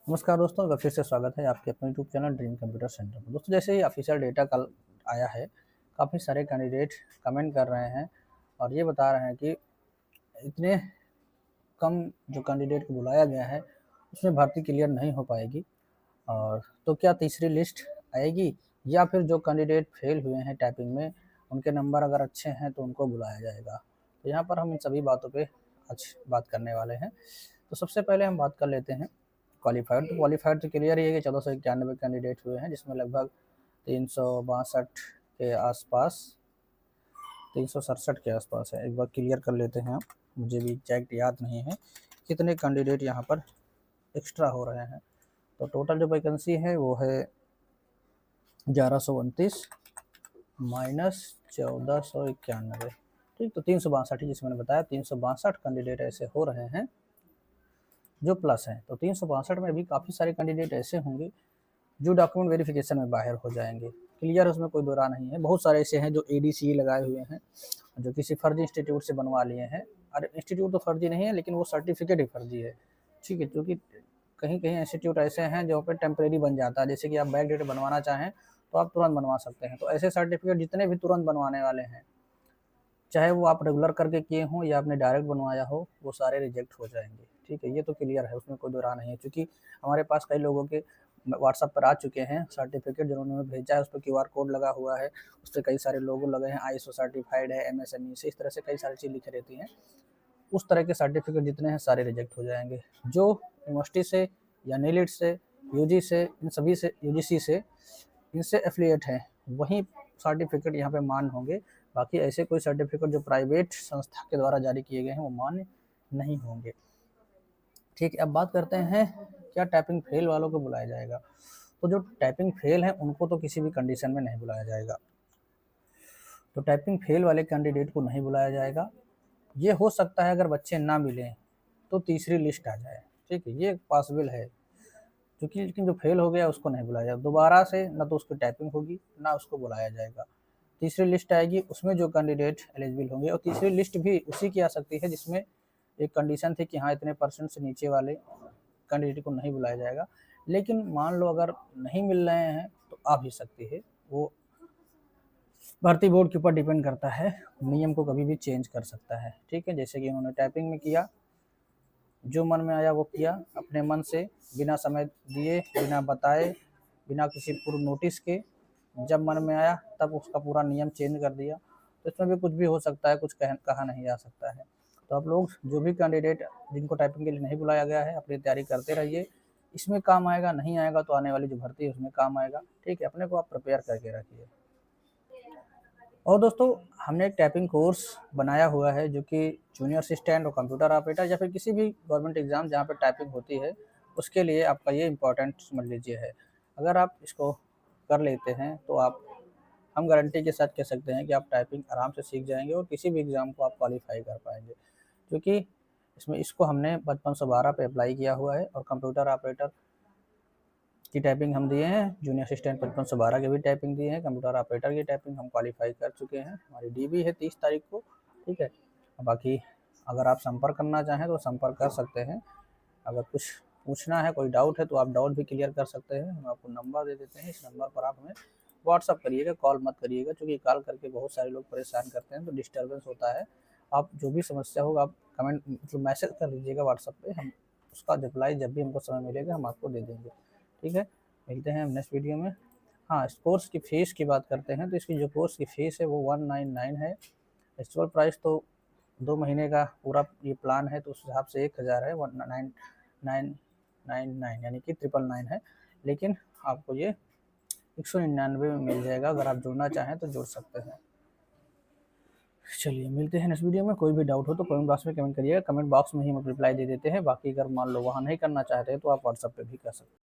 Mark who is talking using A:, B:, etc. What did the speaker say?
A: नमस्कार दोस्तों, एक बार फिर से स्वागत है आपके अपने YouTube channel dream computer centre पर। दोस्तों, जैसे ही ऑफिशियल डेटा कल आया है, काफ़ी सारे कैंडिडेट कमेंट कर रहे हैं और ये बता रहे हैं कि इतने कम जो कैंडिडेट को बुलाया गया है उसमें भर्ती क्लियर नहीं हो पाएगी। और तो क्या तीसरी लिस्ट आएगी या फिर जो कैंडिडेट फेल हुए हैं टाइपिंग में उनके नंबर अगर अच्छे हैं तो उनको बुलाया जाएगा। तो यहाँ पर हम इन सभी बातों पे आज बात करने वाले हैं। तो सबसे पहले हम बात कर लेते हैं क्वालिफाइड तो क्लियर ही है कि 1491 कैंडिडेट हुए हैं, जिसमें लगभग 362 के आसपास 367 के आसपास है। एक बार क्लियर कर लेते हैं, मुझे भी एग्जैक्ट याद नहीं है कितने कैंडिडेट यहाँ पर एक्स्ट्रा हो रहे हैं। तो टोटल जो वैकेंसी है वो है 1129 माइनस 1491, ठीक। तो 362 जिसमें मैंने बताया 362 कैंडिडेट ऐसे हो रहे हैं जो प्लस हैं। तो 362 में भी काफ़ी सारे कैंडिडेट ऐसे होंगे जो डॉक्यूमेंट वेरिफिकेशन में बाहर हो जाएंगे। क्लियर, उसमें कोई दो राह नहीं है। बहुत सारे ऐसे हैं जो ADCE लगाए हुए हैं, जो किसी फर्जी इंस्टीट्यूट से बनवा लिए हैं। अरे इंस्टीट्यूट तो फर्जी नहीं है, लेकिन वो सर्टिफिकेट ही फर्जी है, ठीक है। क्योंकि कहीं कहीं इंस्टीट्यूट ऐसे हैं जो पे टेम्परेरी बन जाता है। जैसे कि आप बैक डेट बनवाना चाहें तो आप तुरंत बनवा सकते हैं। तो ऐसे सर्टिफिकेट जितने भी तुरंत बनवाने वाले हैं, चाहे वो आप रेगुलर करके किए हों या आपने डायरेक्ट बनवाया हो, वो सारे रिजेक्ट हो जाएंगे, ठीक है। ये तो क्लियर है, उसमें कोई दो राह नहीं है। क्योंकि हमारे पास कई लोगों के व्हाट्सएप पर आ चुके हैं सर्टिफिकेट, जिन्होंने भेजा है उस पर QR कोड लगा हुआ है, उस पर कई सारे लोगो लगे हैं, ISO सर्टिफाइड है, MSME से, इस तरह से कई सारी चीज़ लिखी रहती हैं। उस तरह के सर्टिफिकेट जितने हैं सारे रिजेक्ट हो जाएंगे। जो यूनिवर्सिटी से या नीलिट से, UG से, इन सभी से, UGC से, इनसे एफिलिएट हैं, वहीं सर्टिफिकेट यहाँ पे मान्य होंगे। बाकी ऐसे कोई सर्टिफिकेट जो प्राइवेट संस्था के द्वारा जारी किए गए हैं वो मान्य नहीं होंगे, ठीक है। अब बात करते हैं क्या टाइपिंग फेल वालों को बुलाया जाएगा। तो जो टाइपिंग फेल है उनको तो किसी भी कंडीशन में नहीं बुलाया जाएगा। तो टाइपिंग फेल वाले कैंडिडेट को नहीं बुलाया जाएगा। ये हो सकता है अगर बच्चे ना मिलें तो तीसरी लिस्ट आ जाए, ठीक है, ये पॉसिबल है। क्योंकि लेकिन जो फेल हो गया उसको नहीं बुलाया जाएगा दोबारा से, ना तो उसकी टाइपिंग होगी ना उसको बुलाया जाएगा। तीसरी लिस्ट आएगी, उसमें जो कैंडिडेट एलिजिबल होंगे, और तीसरी लिस्ट भी उसी की आ सकती है जिसमें एक कंडीशन थी कि हाँ इतने % से नीचे वाले कैंडिडेट को नहीं बुलाया जाएगा। लेकिन मान लो अगर नहीं मिल रहे हैं तो आ भी सकती है, वो भर्ती बोर्ड के ऊपर डिपेंड करता है, नियम को कभी भी चेंज कर सकता है, ठीक है। जैसे कि उन्होंने टाइपिंग में किया, जो मन में आया वो किया अपने मन से, बिना समय दिए, बिना बताए, बिना किसी पूर्व नोटिस के, जब मन में आया तब उसका पूरा नियम चेंज कर दिया। तो इसमें भी कुछ भी हो सकता है, कुछ कहा नहीं जा सकता है। तो आप लोग जो भी कैंडिडेट जिनको टाइपिंग के लिए नहीं बुलाया गया है अपनी तैयारी करते रहिए, इसमें काम आएगा, नहीं आएगा तो आने वाली जो भर्ती है उसमें काम आएगा, ठीक है। अपने को आप प्रिपेयर करके रखिए। और दोस्तों, हमने एक टाइपिंग कोर्स बनाया हुआ है जो कि जूनियर असिस्टेंट और कंप्यूटर ऑपरेटर या फिर किसी भी गवर्नमेंट एग्ज़ाम जहाँ पे टाइपिंग होती है उसके लिए आपका ये इम्पोर्टेंट समझ लीजिए है। अगर आप इसको कर लेते हैं तो आप, हम गारंटी के साथ कह सकते हैं कि आप टाइपिंग आराम से सीख जाएंगे और किसी भी एग्ज़ाम को आप क्वालिफाई कर पाएंगे। क्योंकि इसमें इसको हमने 5512 पे अप्लाई किया हुआ है, और कंप्यूटर ऑपरेटर की टाइपिंग हम दिए हैं, जूनियर असिस्टेंट 5512 की भी टाइपिंग दिए हैं, कंप्यूटर ऑपरेटर की टाइपिंग हम क्वालिफाई कर चुके हैं। हमारी DB है 30 तारीख को, ठीक है। बाकी अगर आप संपर्क करना चाहें तो संपर्क कर सकते हैं। अगर कुछ पूछना है, कोई डाउट है तो आप डाउट भी क्लियर कर सकते हैं। हम आपको नंबर दे देते हैं, इस नंबर पर आप हमें व्हाट्सअप करिएगा, कॉल मत करिएगा। क्योंकि कॉल करके बहुत सारे लोग परेशान करते हैं तो डिस्टर्बेंस होता है। आप जो भी समस्या होगा आप कमेंट मतलब मैसेज कर दीजिएगा व्हाट्सअप पे, हम उसका रिप्लाई जब भी हमको समय मिलेगा हम आपको दे देंगे, ठीक है। मिलते हैं नेक्स्ट वीडियो में। हाँ, इस कोर्स की फ़ीस की बात करते हैं तो इसकी जो कोर्स की फ़ीस है वो 199 है। एक्चुअल प्राइस तो 2 महीने का पूरा ये प्लान है तो उस हिसाब से 1000 है, 1999 यानी कि 999 है। लेकिन आपको ये 199 में मिल जाएगा। अगर आप जुड़ना चाहें तो जुड़ सकते हैं। चलिए मिलते हैं नेक्स्ट वीडियो में। कोई भी डाउट हो तो कमेंट बॉक्स में कमेंट करिएगा, कमेंट बॉक्स में ही हम रिप्लाई दे देते हैं। बाकी अगर मान लो वहाँ नहीं करना चाहते हैं तो आप व्हाट्सएप पे भी कर सकते हैं।